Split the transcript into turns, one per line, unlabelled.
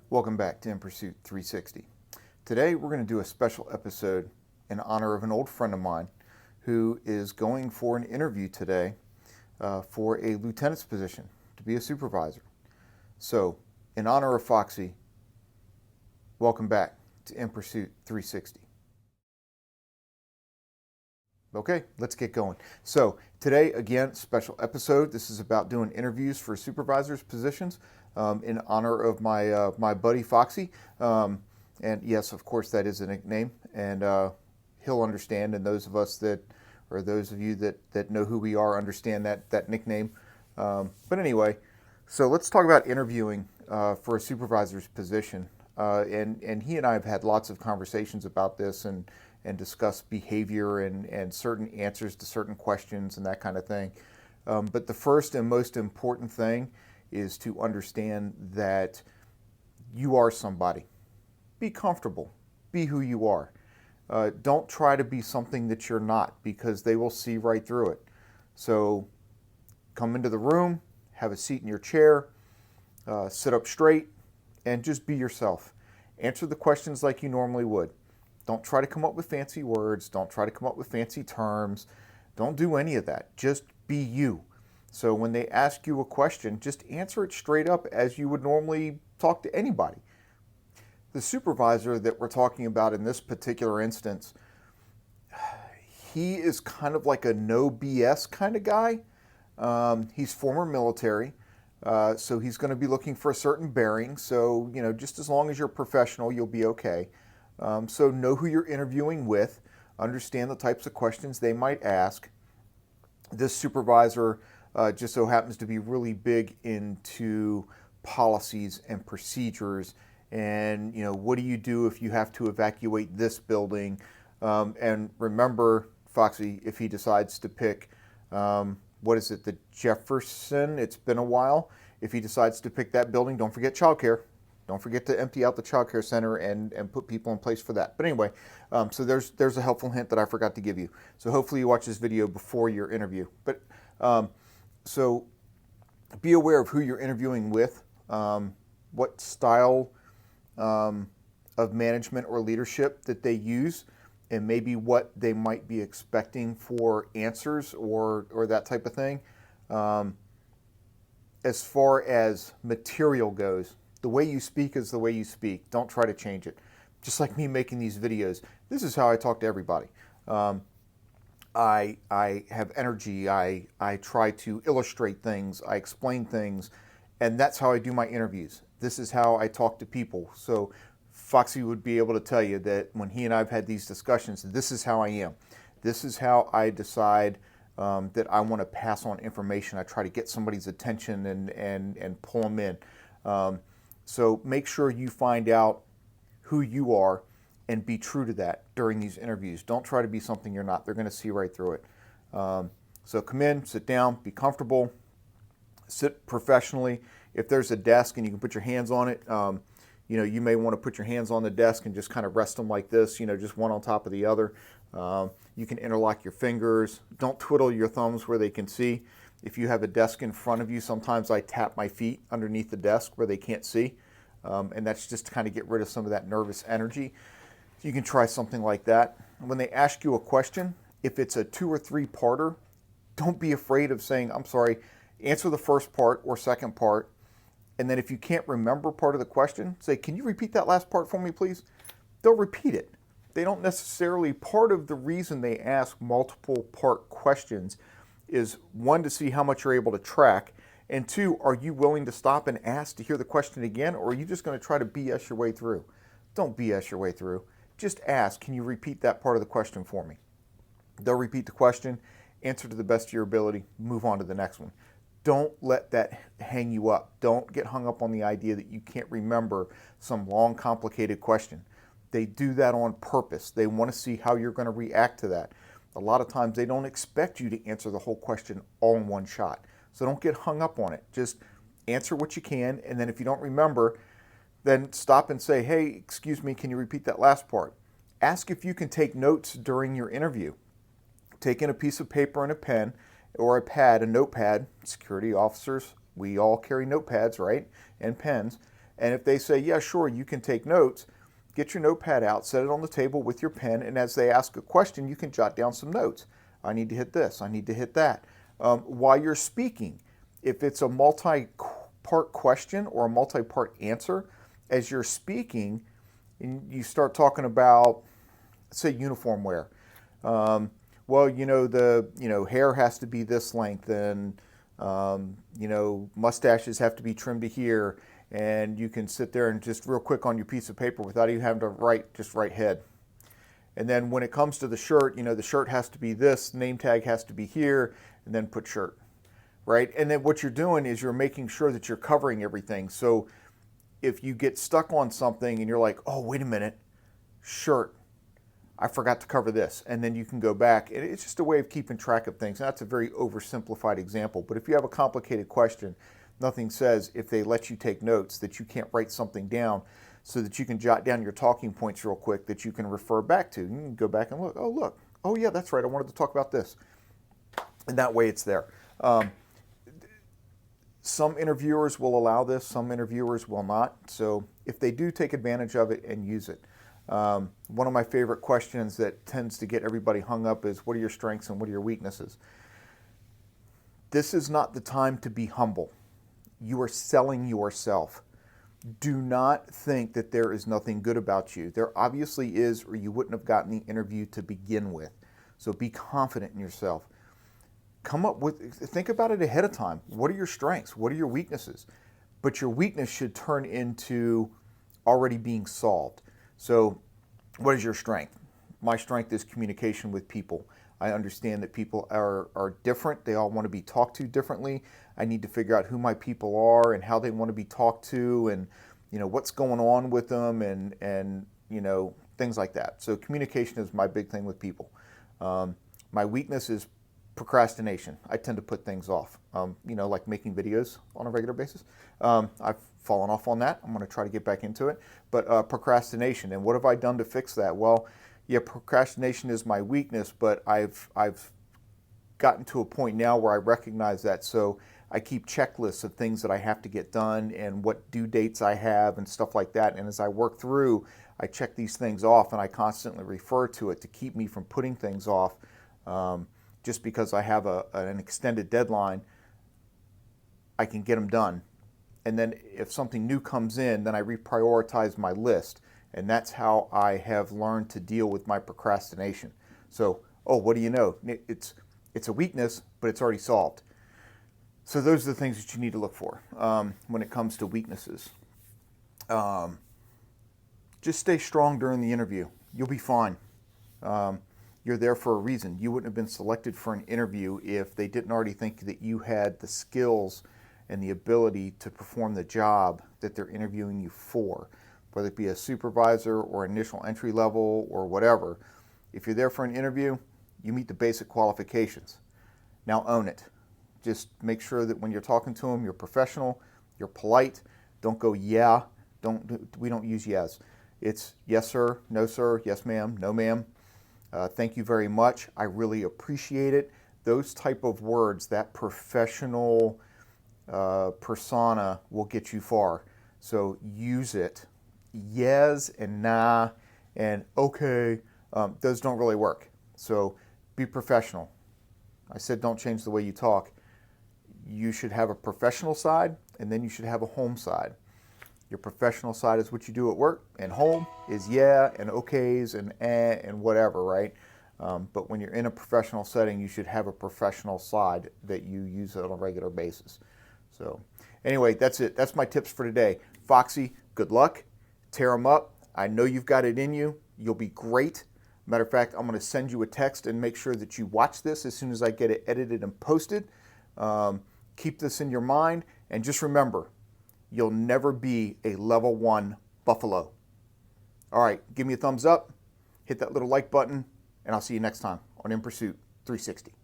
Welcome back to In Pursuit 360. Today we're going to do a special episode in honor of an old friend of mine who is going for an interview today for a lieutenant's position to be a supervisor. So, in honor of Foxy, welcome back to In Pursuit 360. Okay, let's get going. So today, again, special episode. This is about doing interviews for supervisors positions in honor of my buddy Foxy. And yes, of course, that is a nickname, and he'll understand. And those of us that, or those of you that know who we are, understand that nickname. But anyway, so let's talk about interviewing for a supervisor's position. And he and I have had lots of conversations about this and discuss behavior and certain answers to certain questions and that kind of thing. But the first and most important thing is to understand that you are somebody. Be comfortable. Be who you are. Don't try to be something that you're not, because they will see right through it. So come into the room, have a seat in your chair, sit up straight, and just be yourself. Answer the questions like you normally would. Don't try to come up with fancy words. Don't try to come up with fancy terms. Don't do any of that. Just be you. So when they ask you a question, just answer it straight up as you would normally talk to anybody. The supervisor that we're talking about in this particular instance, he is kind of like a no BS kind of guy. He's former military, so he's going to be looking for a certain bearing. So, just as long as you're professional, you'll be okay. So know who you're interviewing with, understand the types of questions they might ask. This supervisor just so happens to be really big into policies and procedures and, what do you do if you have to evacuate this building? And remember, Foxy, if he decides to pick, the Jefferson, it's been a while. If he decides to pick that building, don't forget childcare. Don't forget to empty out the child care center and put people in place for that. But anyway, so there's a helpful hint that I forgot to give you. So hopefully you watch this video before your interview. But so be aware of who you're interviewing with, what style of management or leadership that they use, and maybe what they might be expecting for answers or that type of thing. As far as material goes, the way you speak is the way you speak. Don't try to change it. Just like me making these videos, this is how I talk to everybody. I have energy. I try to illustrate things. I explain things, and that's how I do my interviews. This is how I talk to people. So Foxy would be able to tell you that when he and I have had these discussions, this is how I am. This is how I decide that I want to pass on information. I try to get somebody's attention and pull them in. So make sure you find out who you are and be true to that during these interviews. Don't try to be something you're not. They're going to see right through it. So come in, sit down, be comfortable, sit professionally. If there's a desk and you can put your hands on it, you may want to put your hands on the desk and just kind of rest them like this, just one on top of the other. You can interlock your fingers. Don't twiddle your thumbs where they can see. If you have a desk in front of you, sometimes I tap my feet underneath the desk where they can't see. And that's just to kind of get rid of some of that nervous energy. You can try something like that. When they ask you a question, if it's a 2 or 3 parter, don't be afraid of saying, I'm sorry, answer the first part or second part. And then if you can't remember part of the question, say, can you repeat that last part for me, please? They'll repeat it. They don't necessarily, part of the reason they ask multiple part questions is 1, to see how much you're able to track, and 2, are you willing to stop and ask to hear the question again, or are you just going to try to BS your way through? Don't BS your way through. Just ask, can you repeat that part of the question for me? They'll repeat the question, answer to the best of your ability, move on to the next one. Don't let that hang you up. Don't get hung up on the idea that you can't remember some long, complicated question. They do that on purpose. They want to see how you're going to react to that. A lot of times they don't expect you to answer the whole question all in one shot. So don't get hung up on it. Just answer what you can, and then if you don't remember, then stop and say, hey, excuse me, can you repeat that last part? Ask if you can take notes during your interview. Take in a piece of paper and a pen or a pad, a notepad. Security officers, we all carry notepads, right? And pens. And if they say, yeah, sure, you can take notes, get your notepad out, set it on the table with your pen, and as they ask a question, you can jot down some notes. I need to hit this, I need to hit that. While you're speaking, if it's a multi-part question or a multi-part answer, as you're speaking, and you start talking about, say, uniform wear. Well, hair has to be this length, and mustaches have to be trimmed to here, and you can sit there and just real quick on your piece of paper without even having to write head. And then when it comes to the shirt, the shirt has to be this, name tag has to be here, and then put shirt, right? And then what you're doing is you're making sure that you're covering everything. So if you get stuck on something and you're like, oh, wait a minute, shirt, I forgot to cover this. And then you can go back. And it's just a way of keeping track of things. And that's a very oversimplified example. But if you have a complicated question, nothing says if they let you take notes that you can't write something down so that you can jot down your talking points real quick that you can refer back to. You can go back and look. Oh, yeah, that's right. I wanted to talk about this. And that way it's there. Some interviewers will allow this, some interviewers will not. So if they do, take advantage of it and use it. One of my favorite questions that tends to get everybody hung up is, what are your strengths and what are your weaknesses? This is not the time to be humble. You are selling yourself. Do not think that there is nothing good about you. There obviously is, or you wouldn't have gotten the interview to begin with. So be confident in yourself. Think about it ahead of time. What are your strengths? What are your weaknesses? But your weakness should turn into already being solved. So what is your strength? My strength is communication with people. I understand that people are different. They all want to be talked to differently. I need to figure out who my people are and how they want to be talked to, and what's going on with them, and things like that. So communication is my big thing with people. My weakness is procrastination. I tend to put things off, like making videos on a regular basis. I've fallen off on that. I'm going to try to get back into it. But procrastination, and what have I done to fix that? Well, yeah, procrastination is my weakness, but I've gotten to a point now where I recognize that. So I keep checklists of things that I have to get done and what due dates I have and stuff like that. And as I work through, I check these things off, and I constantly refer to it to keep me from putting things off. Just because I have an extended deadline, I can get them done. And then if something new comes in, then I reprioritize my list. And that's how I have learned to deal with my procrastination. So, what do you know? It's a weakness, but it's already solved. So those are the things that you need to look for when it comes to weaknesses. Just stay strong during the interview. You'll be fine. You're there for a reason. You wouldn't have been selected for an interview if they didn't already think that you had the skills and the ability to perform the job that they're interviewing you for, whether it be a supervisor or initial entry level or whatever. If you're there for an interview, you meet the basic qualifications. Now own it. Just make sure that when you're talking to them, you're professional, you're polite. Don't go, yeah. We don't use yes. It's yes, sir, no, sir, yes, ma'am, no, ma'am. Thank you very much. I really appreciate it. Those type of words, that professional persona will get you far. So use it. Yes and nah and okay, those don't really work. So be professional. I said don't change the way you talk. You should have a professional side, and then you should have a home side. Your professional side is what you do at work, and home is yeah and okays and and whatever, right? But when you're in a professional setting, you should have a professional side that you use on a regular basis. So anyway, that's it. That's my tips for today. Foxy, good luck. Tear them up. I know you've got it in you. You'll be great. Matter of fact, I'm going to send you a text and make sure that you watch this as soon as I get it edited and posted. Keep this in your mind, and just remember, you'll never be a level 1 buffalo. All right, give me a thumbs up, hit that little like button, and I'll see you next time on In Pursuit 360.